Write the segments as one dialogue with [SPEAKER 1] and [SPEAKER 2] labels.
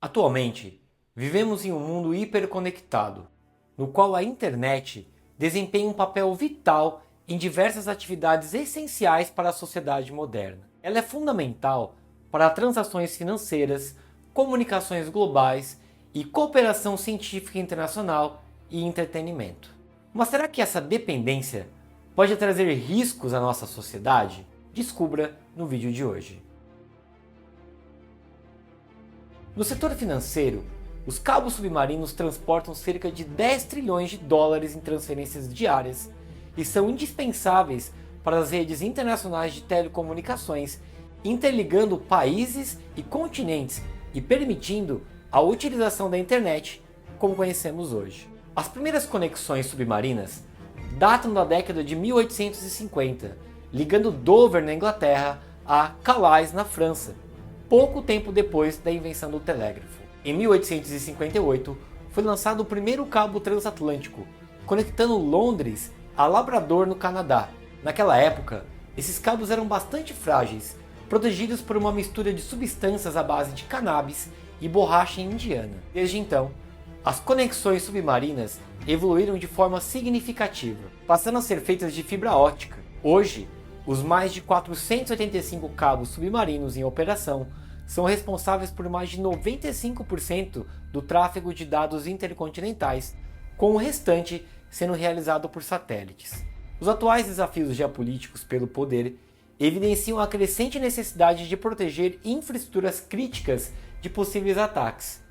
[SPEAKER 1] Atualmente, vivemos em um mundo hiperconectado, no qual a internet desempenha um papel vital em diversas atividades essenciais para a sociedade moderna. Ela é fundamental para transações financeiras, comunicações globais e cooperação científica internacional e entretenimento. Mas será que essa dependência pode trazer riscos à nossa sociedade? Descubra no vídeo de hoje. No setor financeiro, os cabos submarinos transportam cerca de 10 trilhões de dólares em transferências diárias e são indispensáveis para as redes internacionais de telecomunicações, interligando países e continentes e permitindo a utilização da internet como conhecemos hoje. As primeiras conexões submarinas datam da década de 1850, ligando Dover na Inglaterra a Calais na França, pouco tempo depois da invenção do telégrafo. Em 1858, foi lançado o primeiro cabo transatlântico, conectando Londres a Labrador, no Canadá. Naquela época, esses cabos eram bastante frágeis, protegidos por uma mistura de substâncias à base de cannabis e borracha indiana. Desde então, as conexões submarinas evoluíram de forma significativa, passando a ser feitas de fibra óptica. Hoje, os mais de 485 cabos submarinos em operação são responsáveis por mais de 95% do tráfego de dados intercontinentais, com o restante sendo realizado por satélites. Os atuais desafios geopolíticos pelo poder evidenciam a crescente necessidade de proteger infraestruturas críticas de possíveis ataques.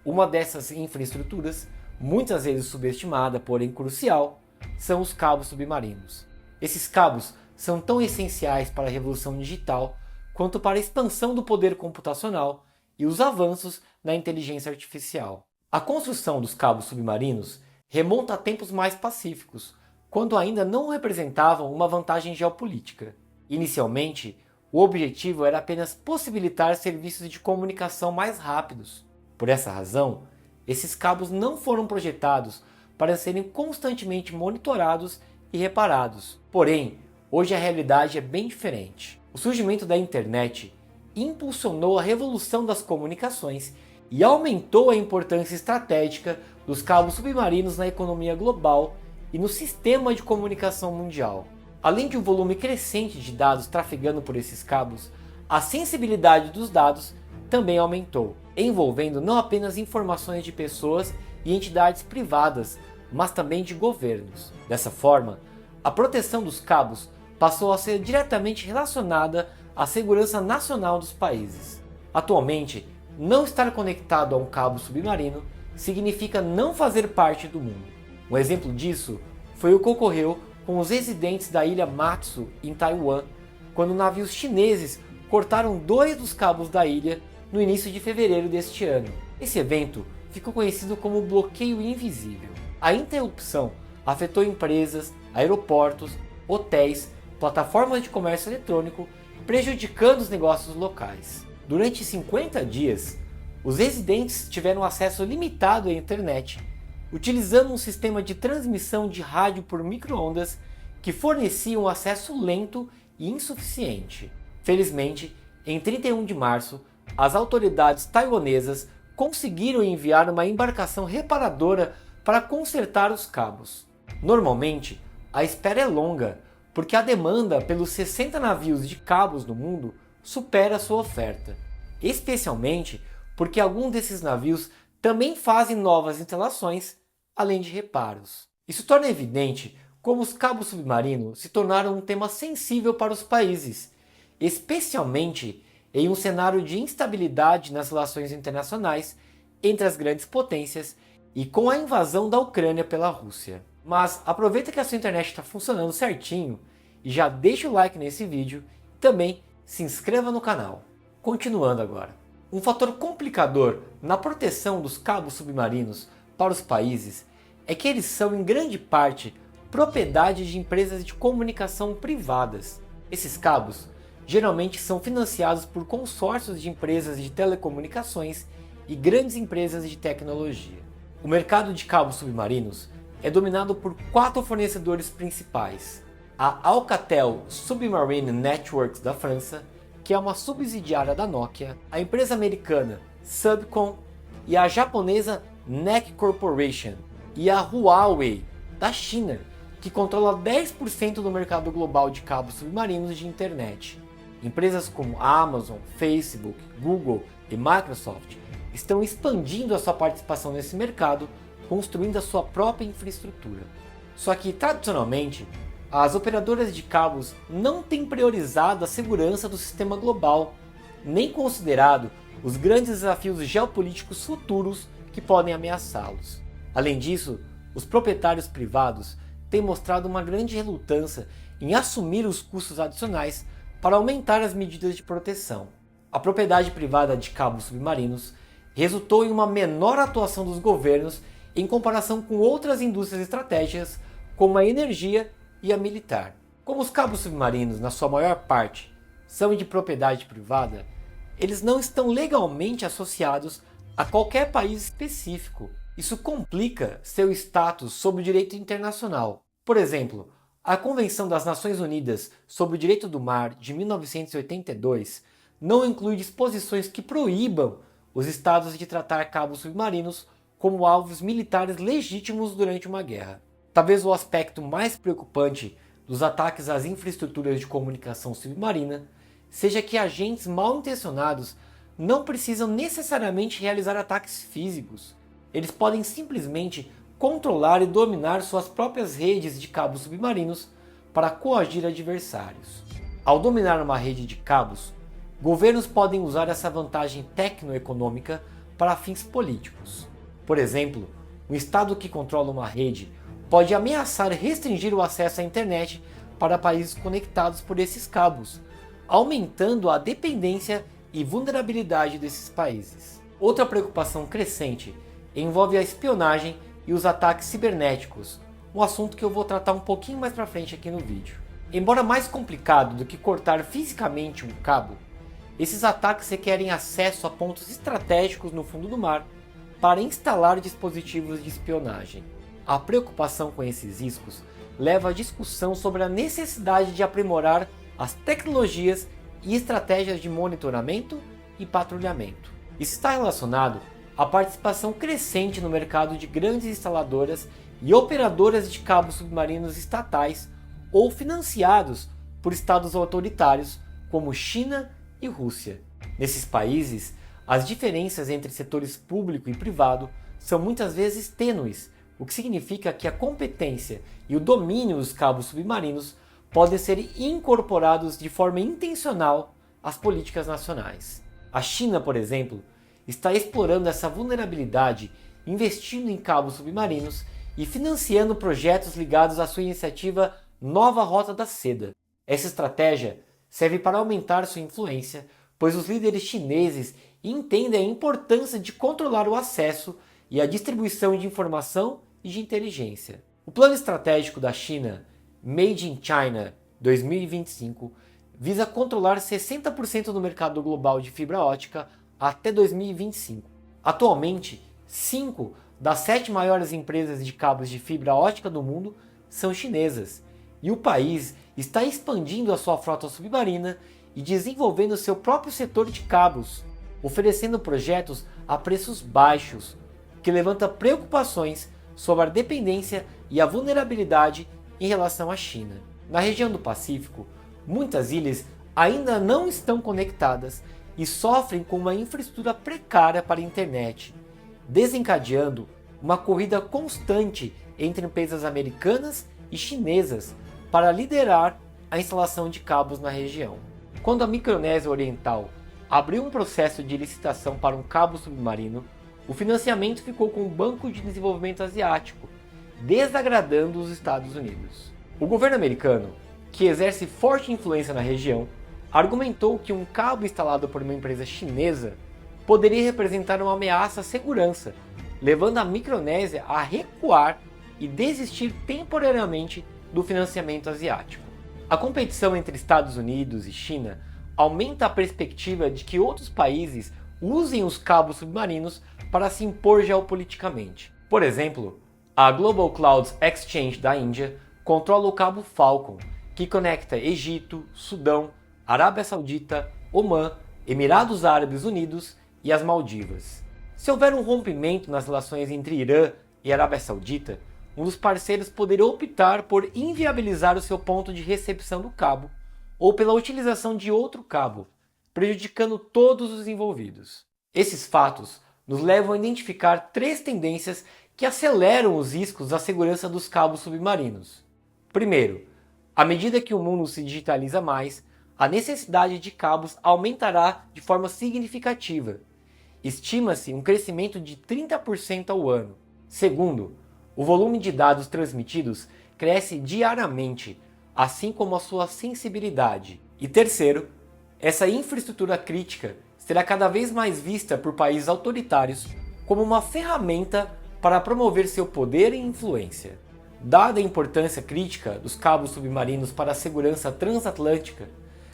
[SPEAKER 1] Uma dessas infraestruturas, muitas vezes subestimada, porém crucial, são os cabos submarinos. Esses cabos são tão essenciais para a revolução digital quanto para a expansão do poder computacional e os avanços na inteligência artificial. A construção dos cabos submarinos remonta a tempos mais pacíficos, quando ainda não representavam uma vantagem geopolítica. Inicialmente, o objetivo era apenas possibilitar serviços de comunicação mais rápidos. Por essa razão, esses cabos não foram projetados para serem constantemente monitorados e reparados. Porém, hoje a realidade é bem diferente. O surgimento da internet impulsionou a revolução das comunicações e aumentou a importância estratégica dos cabos submarinos na economia global e no sistema de comunicação mundial. Além de um volume crescente de dados trafegando por esses cabos, a sensibilidade dos dados também aumentou, envolvendo não apenas informações de pessoas e entidades privadas, mas também de governos. Dessa forma, a proteção dos cabos passou a ser diretamente relacionada à segurança nacional dos países. Atualmente, não estar conectado a um cabo submarino significa não fazer parte do mundo. Um exemplo disso foi o que ocorreu com os residentes da ilha Matsu, em Taiwan, quando navios chineses cortaram 2 dos cabos da ilha no início de fevereiro deste ano. Esse evento ficou conhecido como bloqueio invisível. A interrupção afetou empresas, aeroportos, hotéis, plataformas de comércio eletrônico, prejudicando os negócios locais. Durante 50 dias, os residentes tiveram acesso limitado à internet, utilizando um sistema de transmissão de rádio por micro-ondas que fornecia um acesso lento e insuficiente. Felizmente, em 31 de março, as autoridades taiwanesas conseguiram enviar uma embarcação reparadora para consertar os cabos. Normalmente, a espera é longa, porque a demanda pelos 60 navios de cabos no mundo supera a sua oferta, especialmente porque alguns desses navios também fazem novas instalações, além de reparos. Isso torna evidente como os cabos submarinos se tornaram um tema sensível para os países, especialmente em um cenário de instabilidade nas relações internacionais entre as grandes potências e com a invasão da Ucrânia pela Rússia. Mas aproveita que a sua internet está funcionando certinho e já deixa o like nesse vídeo e também se inscreva no canal. Continuando agora. Um fator complicador na proteção dos cabos submarinos para os países é que eles são em grande parte propriedade de empresas de comunicação privadas. Esses cabos geralmente são financiados por consórcios de empresas de telecomunicações e grandes empresas de tecnologia. O mercado de cabos submarinos é dominado por 4 fornecedores principais: a Alcatel Submarine Networks da França, que é uma subsidiária da Nokia, a empresa americana Subcom, e a japonesa NEC Corporation e a Huawei, da China, que controla 10% do mercado global de cabos submarinos de internet. Empresas como Amazon, Facebook, Google e Microsoft estão expandindo a sua participação nesse mercado, construindo a sua própria infraestrutura. Só que, tradicionalmente, as operadoras de cabos não têm priorizado a segurança do sistema global, nem considerado os grandes desafios geopolíticos futuros que podem ameaçá-los. Além disso, os proprietários privados têm mostrado uma grande relutância em assumir os custos adicionais para aumentar as medidas de proteção. A propriedade privada de cabos submarinos resultou em uma menor atuação dos governos em comparação com outras indústrias estratégicas, como a energia e a militar. Como os cabos submarinos, na sua maior parte, são de propriedade privada, eles não estão legalmente associados a qualquer país específico. Isso complica seu status sob o direito internacional. Por exemplo, a Convenção das Nações Unidas sobre o Direito do Mar de 1982 não inclui disposições que proíbam os estados de tratar cabos submarinos como alvos militares legítimos durante uma guerra. Talvez o aspecto mais preocupante dos ataques às infraestruturas de comunicação submarina seja que agentes mal intencionados não precisam necessariamente realizar ataques físicos. Eles podem simplesmente controlar e dominar suas próprias redes de cabos submarinos para coagir adversários. Ao dominar uma rede de cabos, governos podem usar essa vantagem tecnoeconômica para fins políticos. Por exemplo, um estado que controla uma rede pode ameaçar restringir o acesso à internet para países conectados por esses cabos, aumentando a dependência e vulnerabilidade desses países. Outra preocupação crescente envolve a espionagem e os ataques cibernéticos, um assunto que eu vou tratar um pouquinho mais para frente aqui no vídeo. Embora mais complicado do que cortar fisicamente um cabo, esses ataques requerem acesso a pontos estratégicos no fundo do mar para instalar dispositivos de espionagem. A preocupação com esses riscos leva à discussão sobre a necessidade de aprimorar as tecnologias e estratégias de monitoramento e patrulhamento. Isso está relacionado à participação crescente no mercado de grandes instaladoras e operadoras de cabos submarinos estatais ou financiados por estados autoritários como China e Rússia. Nesses países, as diferenças entre setores público e privado são muitas vezes tênues, o que significa que a competência e o domínio dos cabos submarinos podem ser incorporados de forma intencional às políticas nacionais. A China, por exemplo, está explorando essa vulnerabilidade, investindo em cabos submarinos e financiando projetos ligados à sua iniciativa Nova Rota da Seda. Essa estratégia serve para aumentar sua influência, pois os líderes chineses entendem a importância de controlar o acesso e a distribuição de informação e de inteligência. O plano estratégico da China, Made in China 2025, visa controlar 60% do mercado global de fibra ótica até 2025. Atualmente, 5 das 7 maiores empresas de cabos de fibra ótica do mundo são chinesas, e o país está expandindo a sua frota submarina e desenvolvendo seu próprio setor de cabos, oferecendo projetos a preços baixos, que levanta preocupações sobre a dependência e a vulnerabilidade em relação à China. Na região do Pacífico, muitas ilhas ainda não estão conectadas e sofrem com uma infraestrutura precária para a internet, desencadeando uma corrida constante entre empresas americanas e chinesas para liderar a instalação de cabos na região. Quando a Micronésia Oriental abriu um processo de licitação para um cabo submarino, o financiamento ficou com o Banco de Desenvolvimento Asiático, desagradando os Estados Unidos. O governo americano, que exerce forte influência na região, argumentou que um cabo instalado por uma empresa chinesa poderia representar uma ameaça à segurança, levando a Micronésia a recuar e desistir temporariamente do financiamento asiático. A competição entre Estados Unidos e China aumenta a perspectiva de que outros países usem os cabos submarinos para se impor geopoliticamente. Por exemplo, a Global Cloud Exchange da Índia controla o cabo Falcon, que conecta Egito, Sudão, Arábia Saudita, Omã, Emirados Árabes Unidos e as Maldivas. Se houver um rompimento nas relações entre Irã e Arábia Saudita, um dos parceiros poderia optar por inviabilizar o seu ponto de recepção do cabo ou pela utilização de outro cabo, prejudicando todos os envolvidos. Esses fatos nos levam a identificar três tendências que aceleram os riscos à segurança dos cabos submarinos. Primeiro, à medida que o mundo se digitaliza mais, a necessidade de cabos aumentará de forma significativa. Estima-se um crescimento de 30% ao ano. Segundo, o volume de dados transmitidos cresce diariamente, assim como a sua sensibilidade. E terceiro, essa infraestrutura crítica será cada vez mais vista por países autoritários como uma ferramenta para promover seu poder e influência. Dada a importância crítica dos cabos submarinos para a segurança transatlântica,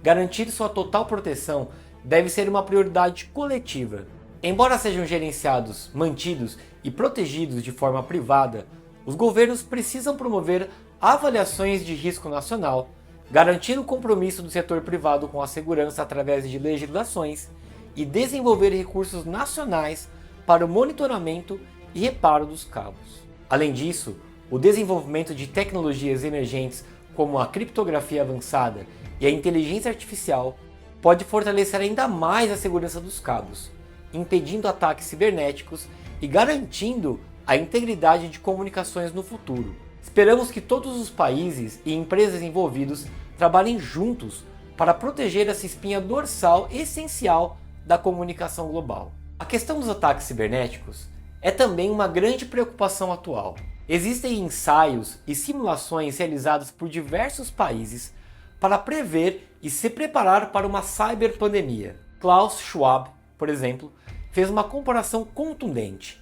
[SPEAKER 1] garantir sua total proteção deve ser uma prioridade coletiva. Embora sejam gerenciados, mantidos e protegidos de forma privada, os governos precisam promover avaliações de risco nacional, garantir o compromisso do setor privado com a segurança através de legislações e desenvolver recursos nacionais para o monitoramento e reparo dos cabos. Além disso, o desenvolvimento de tecnologias emergentes como a criptografia avançada e a inteligência artificial pode fortalecer ainda mais a segurança dos cabos, impedindo ataques cibernéticos e garantindo a integridade de comunicações no futuro. Esperamos que todos os países e empresas envolvidos trabalhem juntos para proteger essa espinha dorsal essencial da comunicação global. A questão dos ataques cibernéticos é também uma grande preocupação atual. Existem ensaios e simulações realizados por diversos países para prever e se preparar para uma cyberpandemia. Klaus Schwab, por exemplo, fez uma comparação contundente.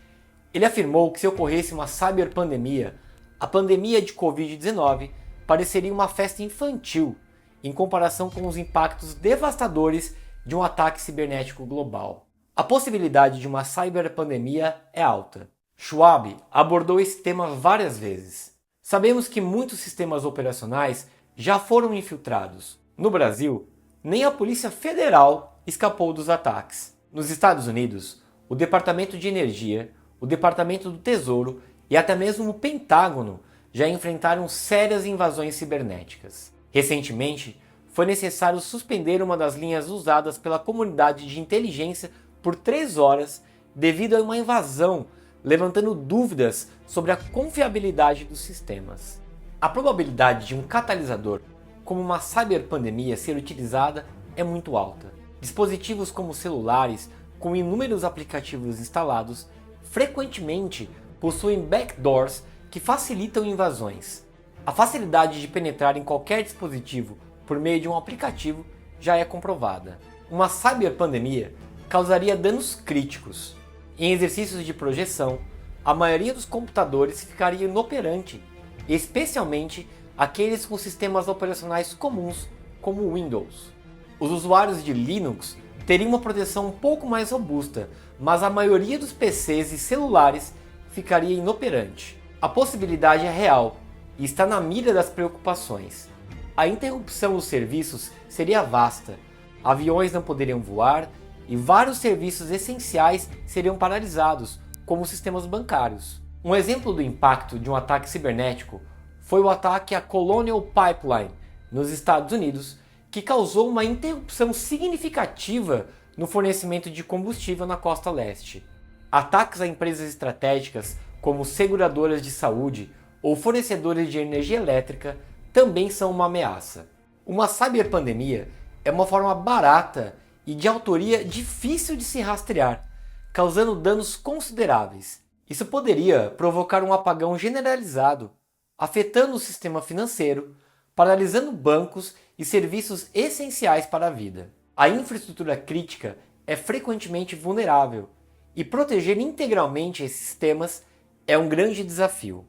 [SPEAKER 1] Ele afirmou que se ocorresse uma cyberpandemia, a pandemia de Covid-19 pareceria uma festa infantil em comparação com os impactos devastadores de um ataque cibernético global. A possibilidade de uma cyberpandemia é alta. Schwab abordou esse tema várias vezes. Sabemos que muitos sistemas operacionais já foram infiltrados. No Brasil, nem a Polícia Federal escapou dos ataques. Nos Estados Unidos, o Departamento de Energia, o Departamento do Tesouro e até mesmo o Pentágono já enfrentaram sérias invasões cibernéticas. Recentemente, foi necessário suspender uma das linhas usadas pela comunidade de inteligência por 3 horas devido a uma invasão, levantando dúvidas sobre a confiabilidade dos sistemas. A probabilidade de um catalisador, como uma cyberpandemia, ser utilizada é muito alta. Dispositivos como celulares, com inúmeros aplicativos instalados, frequentemente possuem backdoors que facilitam invasões. A facilidade de penetrar em qualquer dispositivo por meio de um aplicativo já é comprovada. Uma cyberpandemia causaria danos críticos. Em exercícios de projeção, a maioria dos computadores ficaria inoperante, especialmente aqueles com sistemas operacionais comuns como o Windows. Os usuários de Linux teriam uma proteção um pouco mais robusta, mas a maioria dos PCs e celulares ficaria inoperante. A possibilidade é real e está na mira das preocupações. A interrupção dos serviços seria vasta, aviões não poderiam voar e vários serviços essenciais seriam paralisados, como sistemas bancários. Um exemplo do impacto de um ataque cibernético foi o ataque à Colonial Pipeline, nos Estados Unidos, que causou uma interrupção significativa no fornecimento de combustível na costa leste. Ataques a empresas estratégicas, como seguradoras de saúde ou fornecedores de energia elétrica, também são uma ameaça. Uma cyberpandemia é uma forma barata e de autoria difícil de se rastrear, causando danos consideráveis. Isso poderia provocar um apagão generalizado, afetando o sistema financeiro, paralisando bancos e serviços essenciais para a vida. A infraestrutura crítica é frequentemente vulnerável e proteger integralmente esses sistemas é um grande desafio.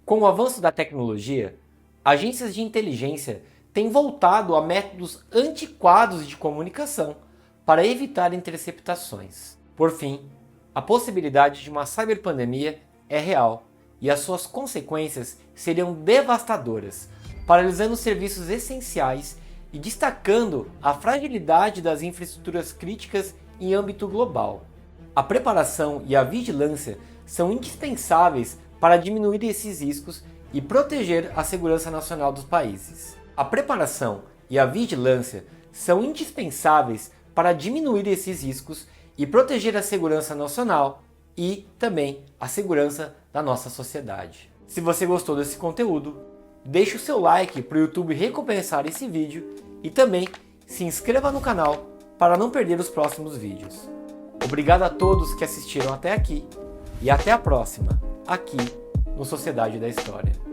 [SPEAKER 1] Com o avanço da tecnologia, agências de inteligência têm voltado a métodos antiquados de comunicação para evitar interceptações. Por fim, a possibilidade de uma cyberpandemia é real e as suas consequências seriam devastadoras, paralisando serviços essenciais e destacando a fragilidade das infraestruturas críticas em âmbito global. A preparação e a vigilância são indispensáveis para diminuir esses riscos e proteger a segurança nacional dos países. A preparação e a vigilância são indispensáveis para diminuir esses riscos e proteger a segurança nacional e também a segurança da nossa sociedade. Se você gostou desse conteúdo, deixe o seu like para o YouTube recompensar esse vídeo e também se inscreva no canal para não perder os próximos vídeos. Obrigado a todos que assistiram até aqui e até a próxima, aqui no Sociedade da História.